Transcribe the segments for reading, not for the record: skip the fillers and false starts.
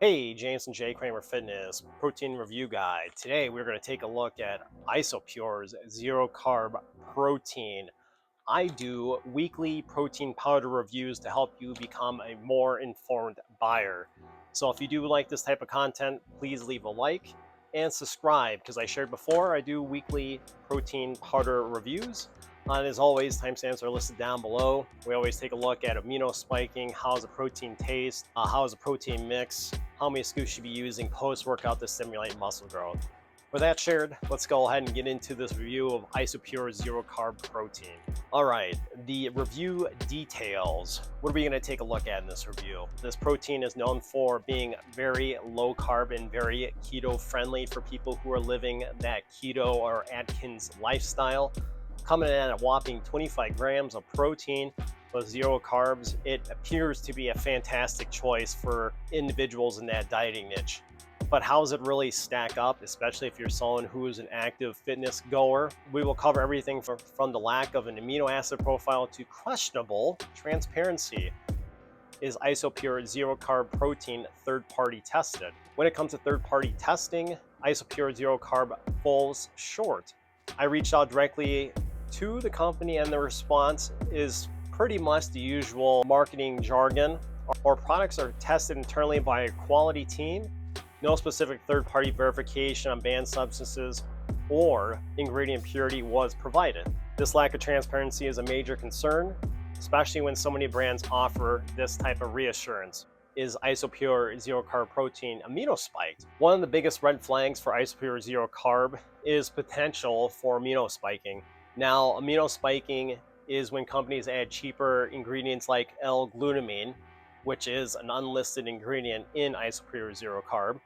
Hey, James and Jay Kramer Fitness Protein Review Guide. Today we're going to take a look at Isopure's Zero Carb Protein. I do weekly protein powder reviews to help you become a more informed buyer. So if you do like this type of content, please leave a like and subscribe because I shared before I do weekly protein powder reviews. And as always, timestamps are listed down below. We always take a look at amino spiking, how does a protein taste, how does a protein mix, how many scoops you should be using post-workout to stimulate muscle growth. With that shared, let's go ahead and get into this review of Isopure Zero Carb Protein. All right, the review details. What are we going to take a look at in this review? This protein is known for being very low carb and very keto friendly for people who are living that keto or Atkins lifestyle. Coming in at a whopping 25 grams of protein with zero carbs, it appears to be a fantastic choice for individuals in that dieting niche. But how does it really stack up, especially if you're someone who is an active fitness goer? We will cover everything from the lack of an amino acid profile to questionable transparency. Is Isopure Zero Carb Protein third-party tested? When it comes to third-party testing, Isopure Zero Carb falls short. I reached out directly to the company and the response is pretty much the usual marketing jargon. Our products are tested internally by a quality team. No specific third-party verification on banned substances or ingredient purity was provided. This lack of transparency is a major concern, especially when so many brands offer this type of reassurance. Is Isopure Zero Carb Protein amino spiked? One of the biggest red flags for Isopure Zero Carb is potential for amino spiking. Now, amino spiking is when companies add cheaper ingredients like L-glutamine, which is an unlisted ingredient in Isopure Zero Carb,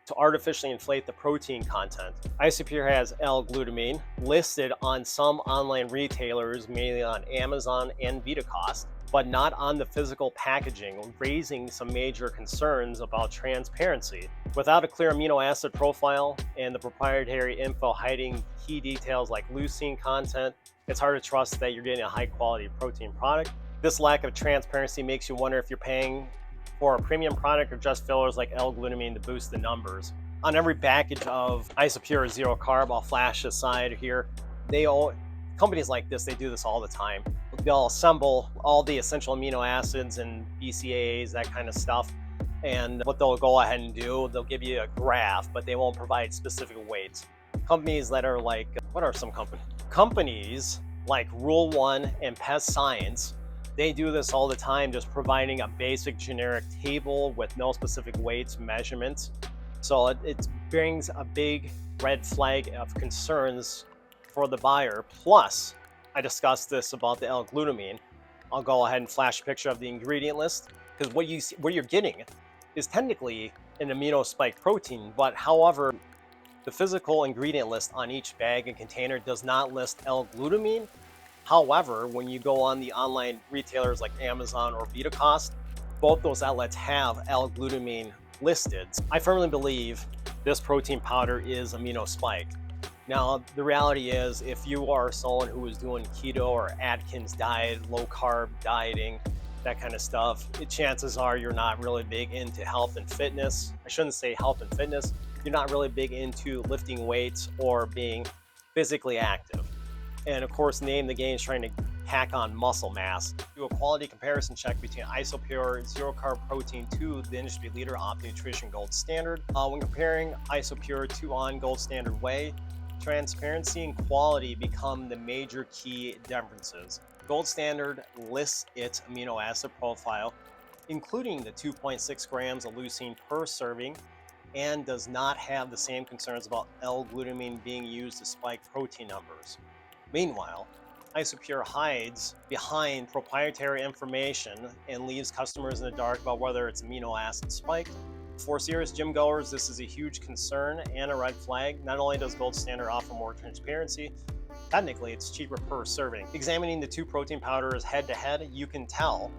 to artificially inflate the protein content. Isopure has L-glutamine listed on some online retailers, mainly on Amazon and VitaCost, but not on the physical packaging, raising some major concerns about transparency. Without a clear amino acid profile and the proprietary info hiding key details like leucine content, it's hard to trust that you're getting a high quality protein product. This lack of transparency makes you wonder if you're paying for a premium product or just fillers like L-glutamine to boost the numbers. On every package of Isopure Zero Carb, I'll flash this side here, companies like this, they do this all the time. They'll assemble all the essential amino acids and BCAAs, that kind of stuff. And what they'll go ahead and do, they'll give you a graph, but they won't provide specific weights. Companies that are like, what are some companies? Companies like Rule One and Pest Science, they do this all the time, just providing a basic generic table with no specific weights, measurements. So it brings a big red flag of concerns for the buyer. Plus, I discussed this about the L-glutamine. I'll go ahead and flash a picture of the ingredient list because what you're getting is technically an amino spike protein, but however, the physical ingredient list on each bag and container does not list L-glutamine. However, when you go on the online retailers like Amazon or VitaCost, both those outlets have L-glutamine listed. I firmly believe this protein powder is amino spiked. Now, the reality is if you are someone who is doing keto or Atkins diet, low carb dieting, that kind of stuff, chances are you're not really big into health and fitness. I shouldn't say health and fitness. You're not really big into lifting weights or being physically active. And of course, name the game is trying to hack on muscle mass. Do a quality comparison check between Isopure Zero Carb Protein to the industry leader Opti Nutrition Gold Standard. When comparing Isopure to on Gold Standard Whey, transparency and quality become the major key differences. Gold Standard lists its amino acid profile, including the 2.6 grams of leucine per serving, and does not have the same concerns about L-glutamine being used to spike protein numbers. Meanwhile, Isopure hides behind proprietary information and leaves customers in the dark about whether it's amino acid spiked. For serious gym goers, this is a huge concern and a red flag. Not only does Gold Standard offer more transparency, technically it's cheaper per serving. Examining the two protein powders head to head, you can tell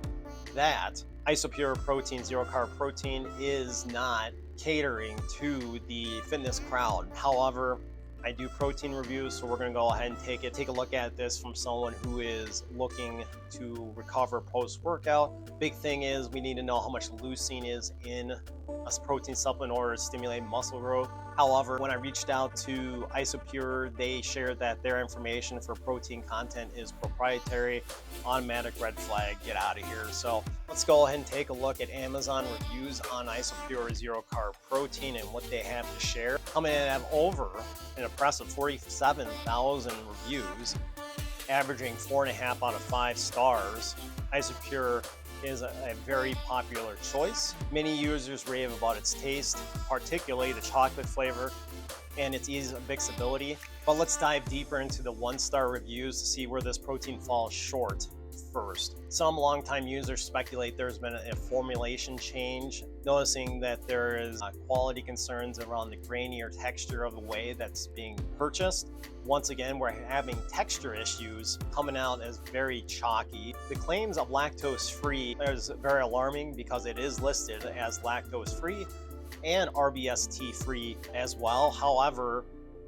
that Isopure Protein Zero Carb Protein is not catering to the fitness crowd. However, I do protein reviews, so we're going to go ahead and take a look at this from someone who is looking to recover post-workout. Big thing is we need to know how much leucine is in a protein supplement in order to stimulate muscle growth. However, when I reached out to Isopure, they shared that their information for protein content is proprietary. Automatic red flag, get out of here. So let's go ahead and take a look at Amazon reviews on Isopure Zero Carb Protein and what they have to share. Coming in at over an impressive 47,000 reviews, averaging 4.5 out of 5 stars. Isopure is a very popular choice. Many users rave about its taste, particularly the chocolate flavor and its ease of mixability. But let's dive deeper into the 1-star reviews to see where this protein falls short first. Some longtime users speculate there's been a formulation change, noticing that there is quality concerns around the grainier texture of the whey that's being purchased. Once again, we're having texture issues coming out as very chalky. The claims of lactose-free is very alarming because it is listed as lactose-free and RBST-free as well. However,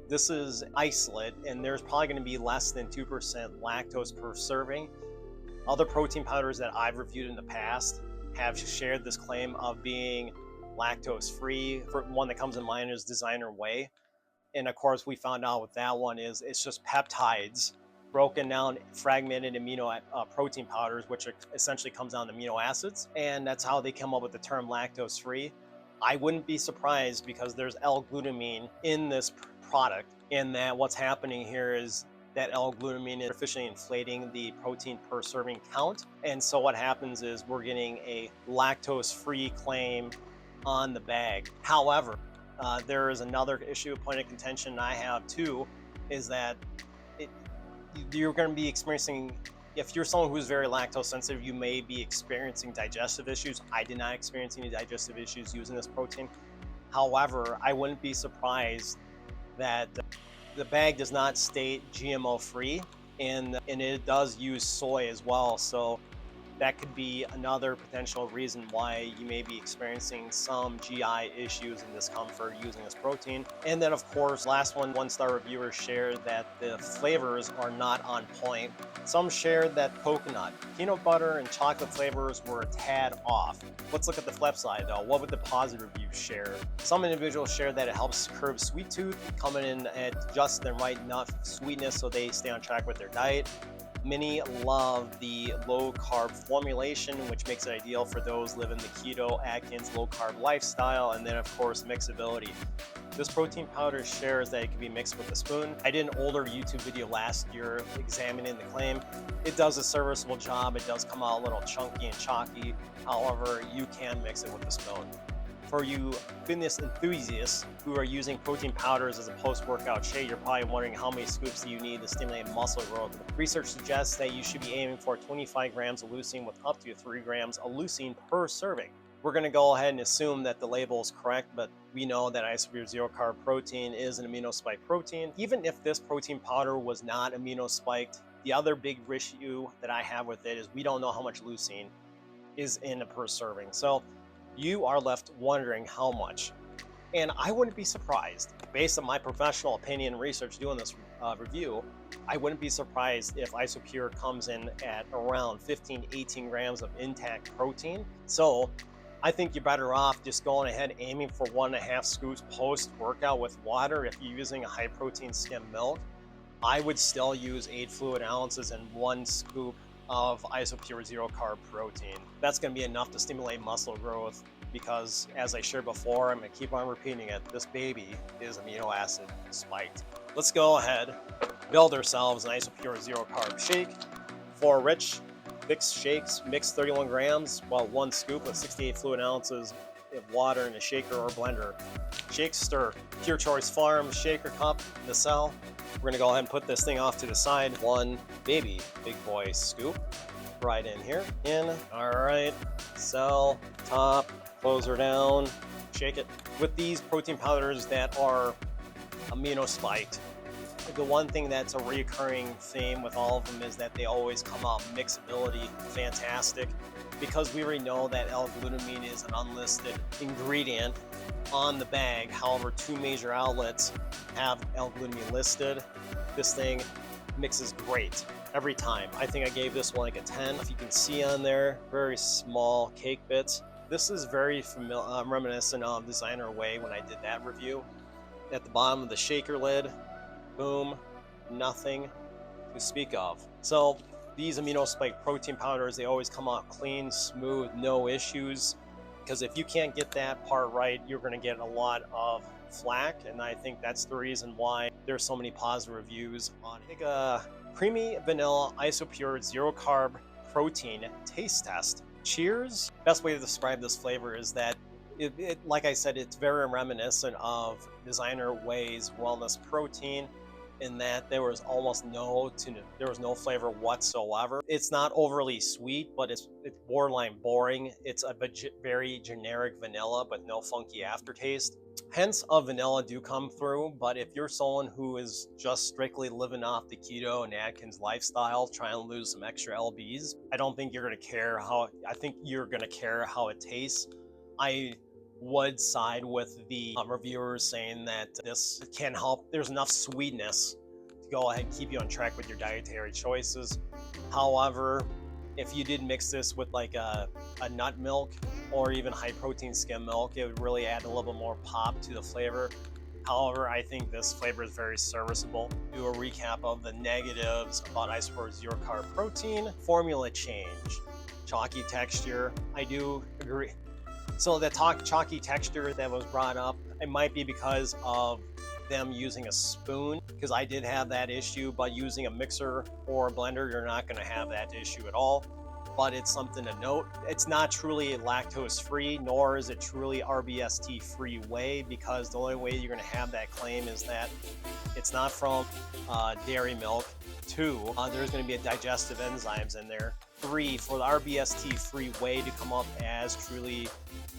this is isolate and there's probably going to be less than 2% lactose per serving. Other protein powders that I've reviewed in the past have shared this claim of being lactose-free. One that comes in mind is Designer Whey. And of course, we found out with that one is it's just peptides broken down, fragmented amino protein powders, which essentially comes down to amino acids. And that's how they come up with the term lactose-free. I wouldn't be surprised because there's L-glutamine in this product, and that what's happening here is that L-glutamine is artificially inflating the protein per serving count. And so what happens is we're getting a lactose-free claim on the bag. However, there is another issue, point of contention I have too, is that you're going to be experiencing, if you're someone who's very lactose sensitive, you may be experiencing digestive issues. I did not experience any digestive issues using this protein. However, I wouldn't be surprised that the bag does not state GMO free, and it does use soy as well. So that could be another potential reason why you may be experiencing some GI issues and discomfort using this protein. And then of course, last one, 1-star reviewers shared that the flavors are not on point. Some shared that coconut, peanut butter, and chocolate flavors were a tad off. Let's look at the flip side though. What would the positive reviews share? Some individuals shared that it helps curb sweet tooth, coming in at just the right enough sweetness so they stay on track with their diet. Many love the low carb formulation, which makes it ideal for those living the keto, Atkins, low carb lifestyle. And then of course, mixability. This protein powder shares that it can be mixed with a spoon. I did an older YouTube video last year examining the claim. It does a serviceable job. It does come out a little chunky and chalky. However, you can mix it with a spoon. For you fitness enthusiasts who are using protein powders as a post-workout shake, you're probably wondering how many scoops do you need to stimulate muscle growth. Research suggests that you should be aiming for 25 grams of leucine with up to 3 grams of leucine per serving. We're going to go ahead and assume that the label is correct, but we know that Isopure Zero Carb Protein is an amino spike protein. Even if this protein powder was not amino spiked, the other big issue that I have with it is we don't know how much leucine is in a per serving. So you are left wondering how much. And I wouldn't be surprised, based on my professional opinion and research doing this review, I wouldn't be surprised if Isopure comes in at around 15-18 grams of intact protein. So I think you're better off just going ahead aiming for 1.5 scoops post-workout with water. If you're using a high protein skim milk, I would still use 8 fluid ounces and 1 scoop of Isopure Zero Carb Protein. That's going to be enough to stimulate muscle growth because, as I shared before, I'm going to keep on repeating it, this baby is amino acid spiked. Let's go ahead, build ourselves an Isopure Zero Carb shake. 4 rich, fixed shakes, mix 31 grams, while 1 scoop of 68 fluid ounces of water in a shaker or blender. Shake, stir. Pure Choice Farm shaker cup, the cell. We're gonna go ahead and put this thing off to the side. 1 big boy scoop right in here. All right, cell, top, close her down, shake it. With these protein powders that are amino spiked, the one thing that's a recurring theme with all of them is that they always come out mixability fantastic, because we already know that L-glutamine is an unlisted ingredient on the bag. However, two major outlets have L-glutamine listed. This thing mixes great every time. I think I gave this one like a 10. If you can see on there, very small cake bits. This is very reminiscent of Designer Whey when I did that review. At the bottom of the shaker lid, boom, nothing to speak of. So these amino spike protein powders, they always come out clean, smooth, no issues. Because if you can't get that part right, you're going to get a lot of flack, and I think that's the reason why there's so many positive reviews on it. Take a creamy vanilla Isopure Zero Carb Protein taste test. Cheers. Best way to describe this flavor is that like I said, it's very reminiscent of Designer Whey's wellness protein, in that there was no flavor whatsoever. It's not overly sweet, but it's borderline boring. It's a very generic vanilla, but no funky aftertaste. Hints of vanilla do come through, but if you're someone who is just strictly living off the keto and Atkins lifestyle, trying to lose some extra lbs, I don't think you're going to care how. I think you're going to care how it tastes. I would side with the reviewers saying that this can help. There's enough sweetness to go ahead and keep you on track with your dietary choices. However, if you did mix this with like a nut milk or even high protein skim milk, it would really add a little bit more pop to the flavor. However, I think this flavor is very serviceable. Do a recap of the negatives about Isopure Zero Carb Protein. Formula change, chalky texture. I do agree. So the chalky texture that was brought up, it might be because of them using a spoon, because I did have that issue, but using a mixer or a blender, you're not going to have that issue at all. But it's something to note. It's not truly lactose free, nor is it truly RBST free whey, because the only way you're going to have that claim is that it's not from dairy milk. 2, there's going to be digestive enzymes in there. 3, for the RBST free whey to come up as truly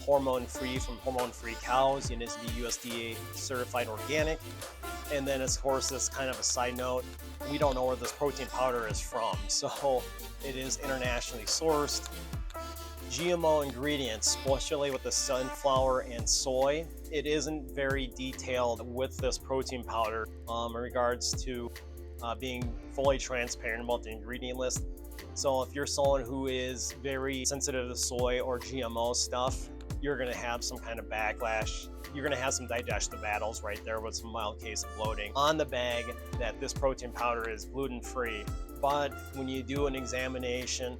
hormone free from hormone free cows, it needs to be USDA certified organic. And then of course, this kind of a side note, we don't know where this protein powder is from, so it is internationally sourced. GMO ingredients, especially with the sunflower and soy, it isn't very detailed with this protein powder in regards to being fully transparent about the ingredient list. So if you're someone who is very sensitive to soy or GMO stuff, you're going to have some kind of backlash. You're going to have some digestive battles right there with some mild case of bloating. On the bag that this protein powder is gluten-free, but when you do an examination,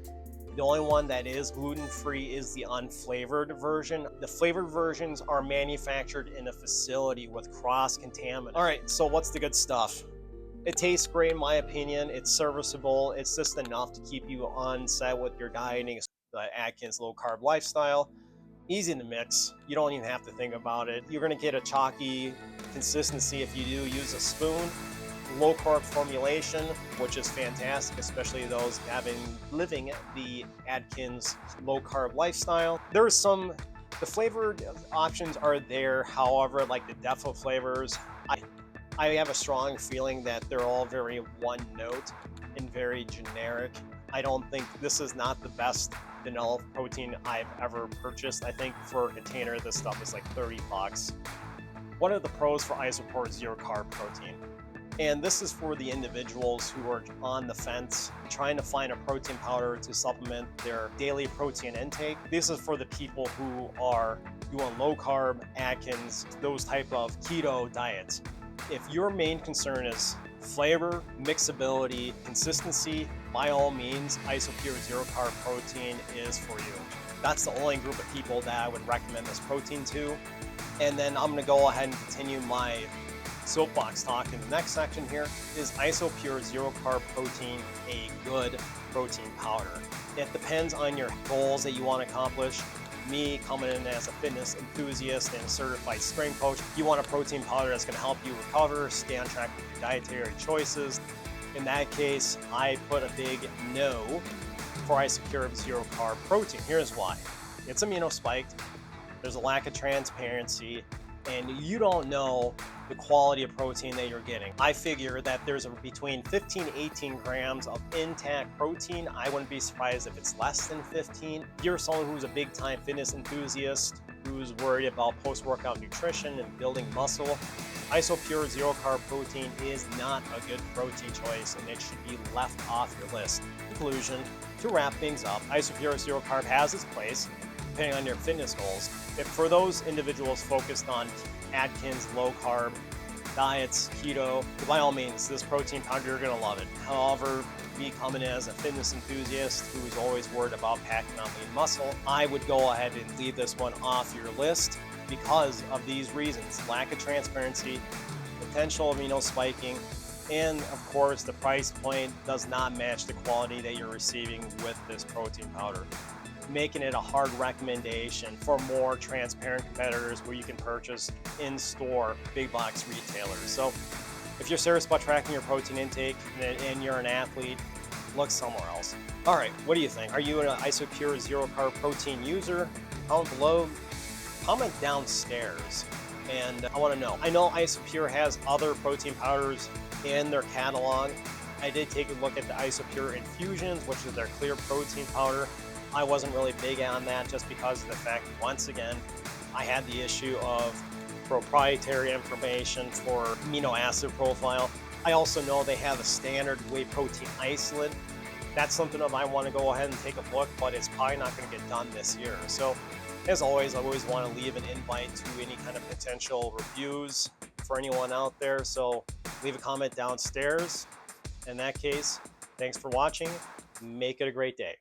the only one that is gluten-free is the unflavored version. The flavored versions are manufactured in a facility with cross-contaminants. All right, so what's the good stuff? It tastes great in my opinion. It's serviceable. It's just enough to keep you on set with your dieting, the Atkins low carb lifestyle. Easy to mix. You don't even have to think about it. You're going to get a chalky consistency if you do use a spoon. Low carb formulation, which is fantastic, especially those living the Atkins low carb lifestyle. The flavored options are there. However, like the Defo flavors, I have a strong feeling that they're all very one note and very generic. I don't think this is not the best vanilla protein I've ever purchased. I think for a container, this stuff is like 30 bucks. What are the pros for Isopure Zero Carb Protein? And this is for the individuals who are on the fence, trying to find a protein powder to supplement their daily protein intake. This is for the people who are doing low carb, Atkins, those type of keto diets. If your main concern is flavor, mixability, consistency, by all means, Isopure Zero Carb Protein is for you. That's the only group of people that I would recommend this protein to. And then I'm gonna go ahead and continue my soapbox talk in the next section here. Is Isopure Zero Carb Protein a good protein powder? It depends on your goals that you want to accomplish. Me, coming in as a fitness enthusiast and a certified strength coach, you want a protein powder that's going to help you recover, stay on track with your dietary choices. In that case, I put a big no for Isopure Zero Carb Protein. Here's why. It's amino spiked, there's a lack of transparency, and you don't know the quality of protein that you're getting. I figure that there's between 15 to 18 grams of intact protein. I wouldn't be surprised if it's less than 15. If you're someone who's a big time fitness enthusiast, who's worried about post-workout nutrition and building muscle, Isopure Zero Carb Protein is not a good protein choice and it should be left off your list. Conclusion, to wrap things up, Isopure Zero Carb has its place depending on your fitness goals. If for those individuals focused on Atkins low carb diets, keto, by all means, this protein powder, you're gonna love it. However, me coming as a fitness enthusiast who's always worried about packing on lean muscle, I would go ahead and leave this one off your list because of these reasons: lack of transparency, potential amino spiking, and of course the price point does not match the quality that you're receiving with this protein powder, making it a hard recommendation for more transparent competitors where you can purchase in-store big box retailers. So if you're serious about tracking your protein intake and you're an athlete, look somewhere else. All right, what do you think? Are you an Isopure Zero Carb Protein user? Comment below, comment downstairs, and I want to know. I know Isopure has other protein powders in their catalog. I did take a look at the Isopure Infusions, which is their clear protein powder. I wasn't really big on that just because of the fact, once again, I had the issue of proprietary information for amino acid profile. I also know they have a standard whey protein isolate. That's something that I want to go ahead and take a look, but it's probably not going to get done this year. So as always, I always want to leave an invite to any kind of potential reviews for anyone out there. So leave a comment downstairs. In that case, thanks for watching. Make it a great day.